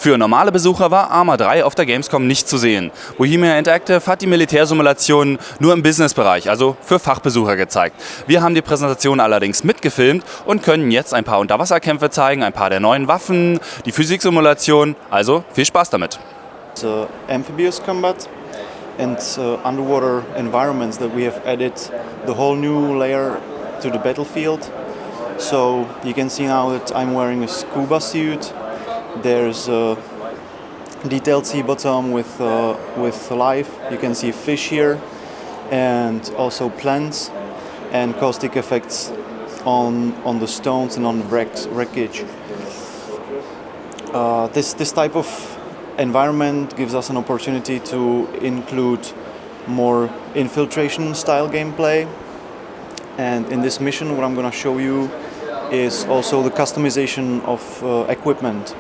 Für normale Besucher war Arma 3 auf der Gamescom nicht zu sehen. Bohemia Interactive hat die Militärsimulation nur im Businessbereich, also für Fachbesucher gezeigt. Wir haben die Präsentation allerdings mitgefilmt und können jetzt ein paar Unterwasserkämpfe zeigen, ein paar der neuen Waffen, die Physik-Simulation. Also viel Spaß damit. Amphibious combat and underwater environments that we have added the whole new layer to the battlefield. So you can see now that I'm wearing a scuba suit. There's a detailed sea bottom with life. You can see fish here, and also plants and caustic effects on the stones and on the wreckage. This type of environment gives us an opportunity to include more infiltration style gameplay. And in this mission, what I'm going to show you is also the customization of equipment.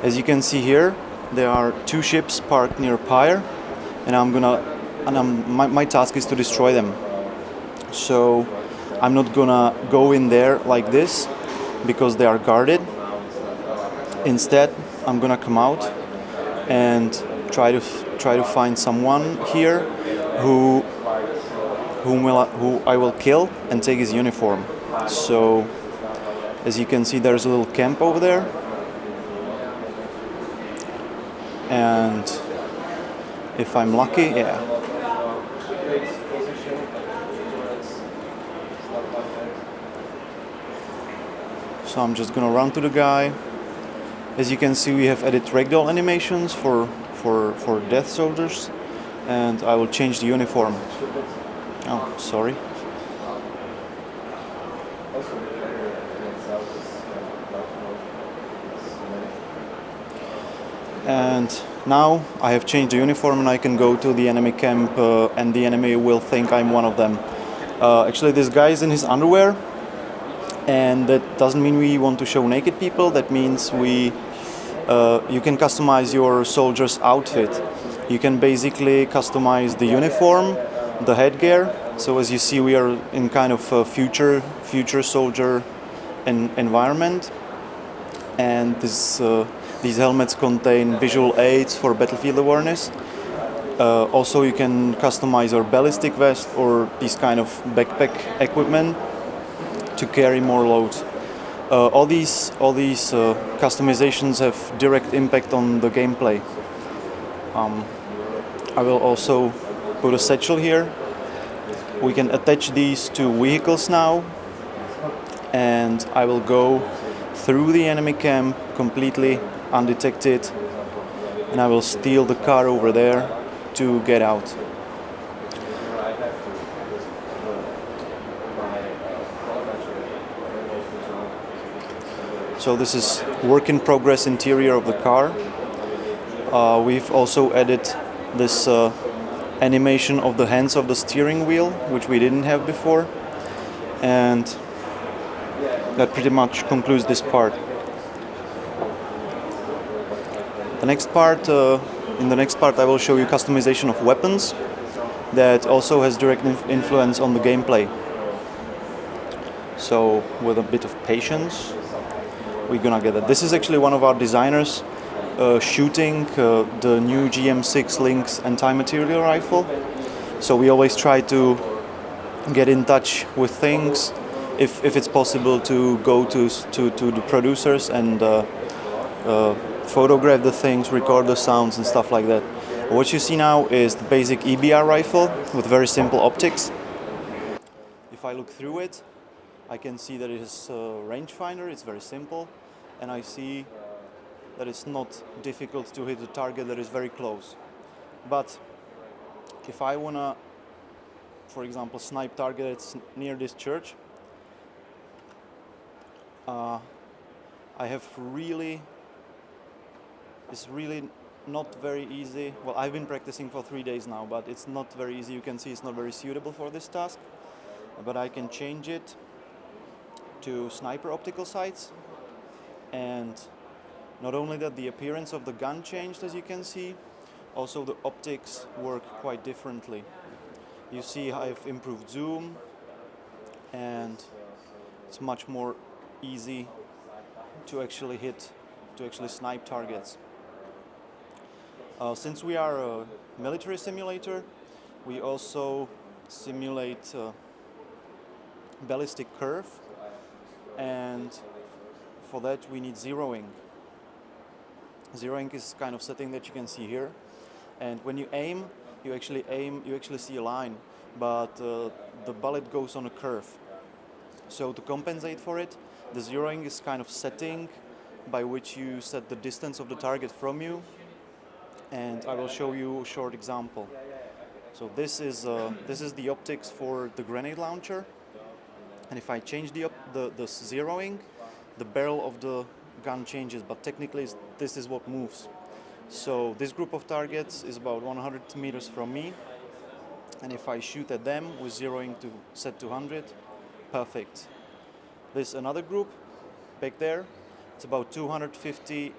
As you can see here, there are two ships parked near a pier, and my task is to destroy them. So I'm not gonna go in there like this because they are guarded. Instead, I'm gonna come out and try to find someone here who I will kill and take his uniform. So as you can see, there's a little camp over there. And if I'm lucky, yeah. So I'm just gonna run to the guy. As you can see, we have added ragdoll animations for death soldiers, and I will change the uniform. Oh, sorry. And now I have changed the uniform and I can go to the enemy camp and the enemy will think I'm one of them. Actually, this guy is in his underwear, and that doesn't mean we want to show naked people. That means you can customize your soldier's outfit. You can basically customize the uniform, the headgear. So as you see, we are in kind of a future soldier environment, and these helmets contain visual aids for battlefield awareness. Also, you can customize your ballistic vest or this kind of backpack equipment to carry more load. All these customizations have direct impact on the gameplay. I will also put a satchel here. We can attach these to vehicles now, and I will go through the enemy camp completely undetected, and I will steal the car over there to get out. So this is work in progress interior of the car. We've also added this animation of the hands of the steering wheel, which we didn't have before, and that pretty much concludes this part. In the next part I will show you customization of weapons that also has direct influence on the gameplay. So with a bit of patience, we're gonna get it. This is actually one of our designers shooting the new GM6 Lynx anti-material rifle. So we always try to get in touch with things, if it's possible, to go to the producers and photograph the things, record the sounds and stuff like that. What you see now is the basic EBR rifle with very simple optics. If I look through it, I can see that it is a rangefinder. It's very simple, and I see that it's not difficult to hit a target that is very close. But if I wanna, for example, snipe target that's near this church, it's really not very easy. Well, I've been practicing for 3 days now, but it's not very easy. You can see it's not very suitable for this task. But I can change it to sniper optical sights, and not only that, the appearance of the gun changed, as you can see, also the optics work quite differently. You see I've improved zoom, and it's much more easy to actually snipe targets. Since we are a military simulator, we also simulate ballistic curve, and for that we need zeroing. Zeroing is kind of setting that you can see here, and when you aim, you actually see a line, but the bullet goes on a curve. So to compensate for it, the zeroing is kind of setting by which you set the distance of the target from you, and I will show you a short example. So this is the optics for the grenade launcher, and if I change the zeroing, the barrel of the gun changes, but technically this is what moves. So this group of targets is about 100 meters from me, and if I shoot at them with zeroing to set to 100, perfect. There's another group back there, it's about 250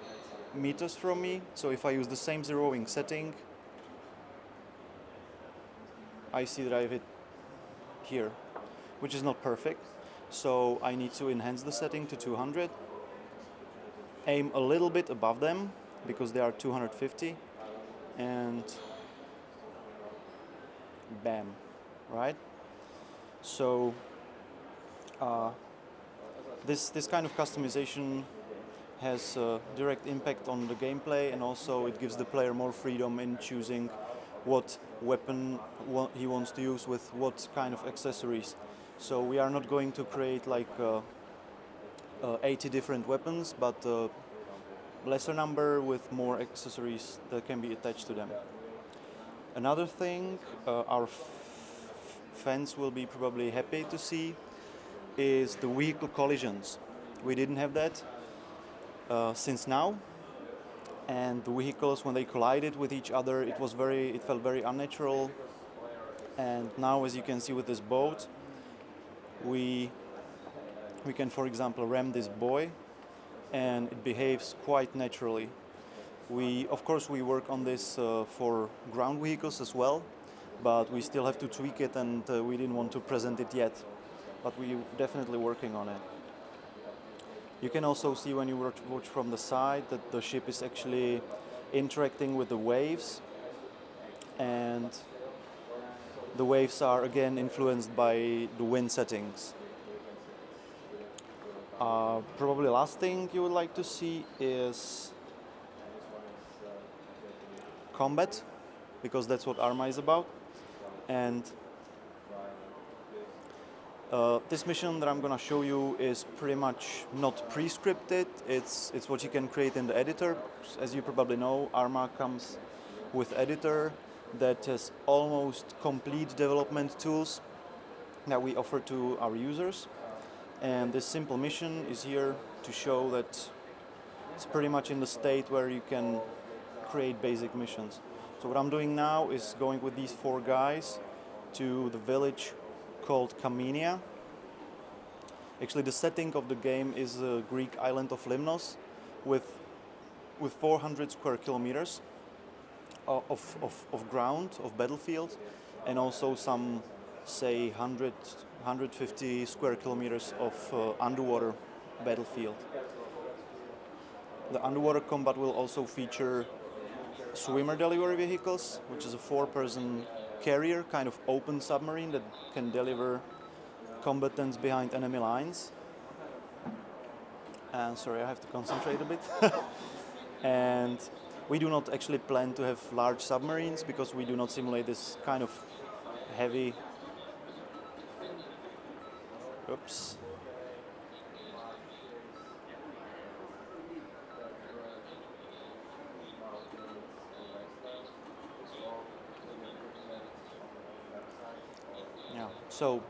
meters from me, so if I use the same zeroing setting, I see that I have it here, which is not perfect, so I need to enhance the setting to 200, aim a little bit above them because they are 250, and bam, right? So this kind of customization has a direct impact on the gameplay, and also it gives the player more freedom in choosing what weapon he wants to use with what kind of accessories. So we are not going to create like 80 different weapons, but a lesser number with more accessories that can be attached to them. Another thing our fans will be probably happy to see is the vehicle collisions. We didn't have that since now, and the vehicles, when they collided with each other, it felt very unnatural. And now, as you can see with this boat, we can, for example, ram this buoy, and it behaves quite naturally. Of course we work on this for ground vehicles as well, but we still have to tweak it, and we didn't want to present it yet, but we're definitely working on it. You can also see when you watch from the side that the ship is actually interacting with the waves, and the waves are again influenced by the wind settings. Probably last thing you would like to see is combat, because that's what Arma is about. And this mission that I'm gonna show you is pretty much not pre-scripted. It's what you can create in the editor. As you probably know, Arma comes with editor that has almost complete development tools that we offer to our users. And this simple mission is here to show that it's pretty much in the state where you can create basic missions. So what I'm doing now is going with these 4 guys to the village called Kamenia. Actually, the setting of the game is a Greek island of Limnos with 400 square kilometers of ground, of battlefield, and also some, say, 150 square kilometers of underwater battlefield. The underwater combat will also feature swimmer delivery vehicles, which is a 4-person carrier, kind of open submarine that can deliver combatants behind enemy lines. And sorry, I have to concentrate a bit. And we do not actually plan to have large submarines because we do not simulate this kind of heavy. Oops. Yeah, so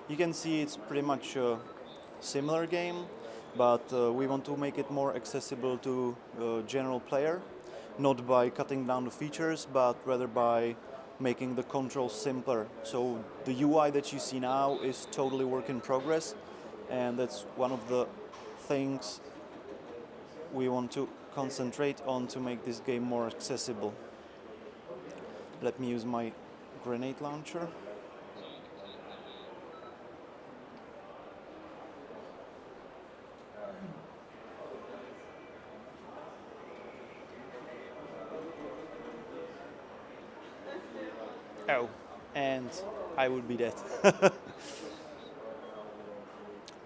you can see it's pretty much a similar game, but we want to make it more accessible to the general player, not by cutting down the features, but rather by making the controls simpler. So the UI that you see now is totally work in progress, and that's one of the things we want to concentrate on to make this game more accessible. Let me use my grenade launcher. Oh, and I would be dead.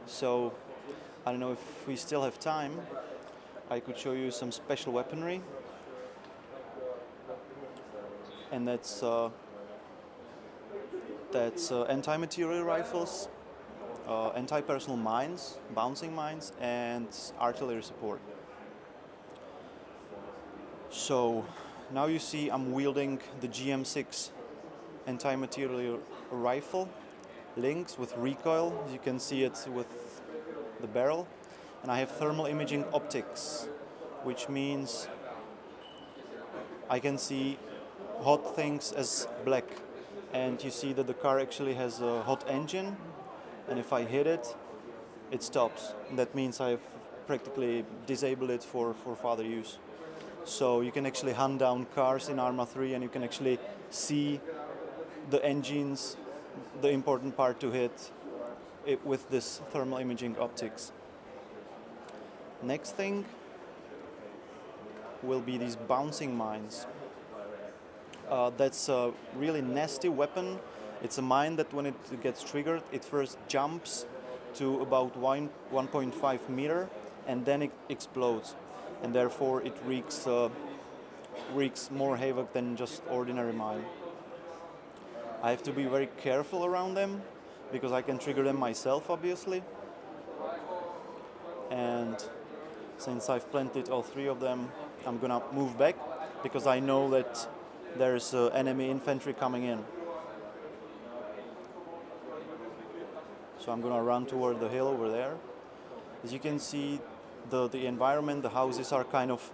So, I don't know if we still have time. I could show you some special weaponry. And that's anti-material rifles, anti-personnel mines, bouncing mines, and artillery support. So now you see I'm wielding the GM6 anti-material rifle, links with recoil. You can see it with the barrel. And I have thermal imaging optics, which means I can see hot things as black. And you see that the car actually has a hot engine, and if I hit it, it stops. That means I've practically disabled it for further use. So you can actually hunt down cars in Arma 3 and you can actually see the engines, the important part to hit, it with this thermal imaging optics. Next thing will be these bouncing mines. That's a really nasty weapon. It's a mine that when it gets triggered, it first jumps to about 1.5 meter and then it explodes. And therefore it wreaks more havoc than just ordinary mine. I have to be very careful around them because I can trigger them myself, obviously. And since I've planted all three of them, I'm gonna move back because I know that there's enemy infantry coming in. So I'm gonna run toward the hill over there. As you can see, the environment, the houses are kind of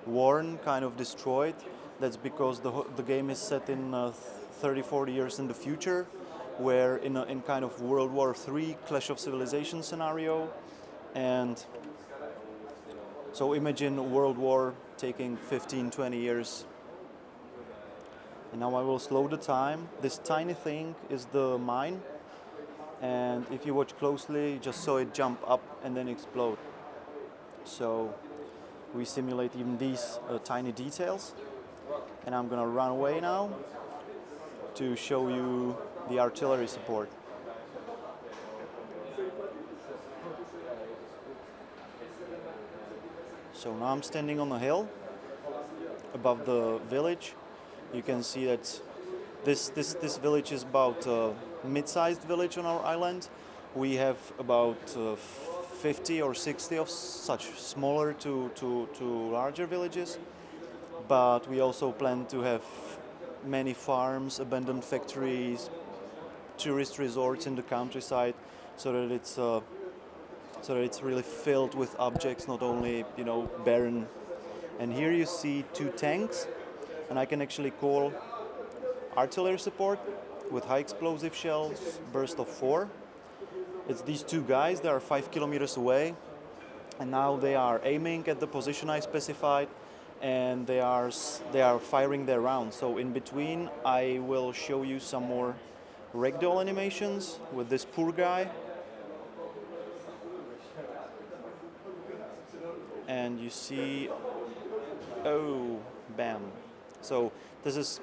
worn, kind of destroyed. That's because the game is set in 30-40 years in the future, where in kind of World War III Clash of Civilization scenario. And so imagine World War taking 15-20 years. And now I will slow the time. This tiny thing is the mine. And if you watch closely, you just saw it jump up and then explode. So we simulate even these tiny details. And I'm gonna run away now to show you the artillery support. So now I'm standing on a hill above the village. You can see that this village is about a mid-sized village on our island. We have about 50 or 60 of such smaller to larger villages. But we also plan to have many farms, abandoned factories, tourist resorts in the countryside, so that it's really filled with objects, not only barren. And here you see two tanks, and I can actually call artillery support with high explosive shells, burst of 4. It's these two guys. They are 5 kilometers away, and now they are aiming at the position I specified, and they are firing their rounds. So in between, I will show you some more ragdoll animations with this poor guy. And you see, oh, bam. So this is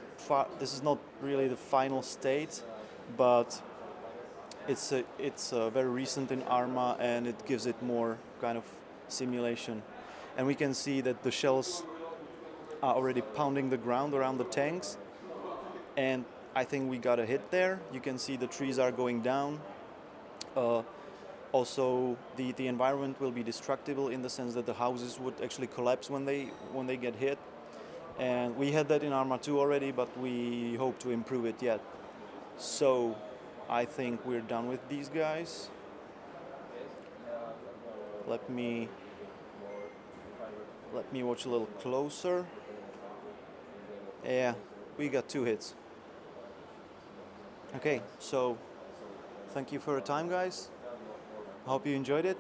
not really the final state, but it's very recent in Arma, and it gives it more kind of simulation. And we can see that the shells are already pounding the ground around the tanks, and I think we got a hit there. You can see the trees are going down. Also, the environment will be destructible in the sense that the houses would actually collapse when they get hit. And we had that in Arma 2 already, but we hope to improve it yet. So I think we're done with these guys. Let me watch a little closer. Yeah, we got 2 hits. Okay, so thank you for your time, guys. Hope you enjoyed it.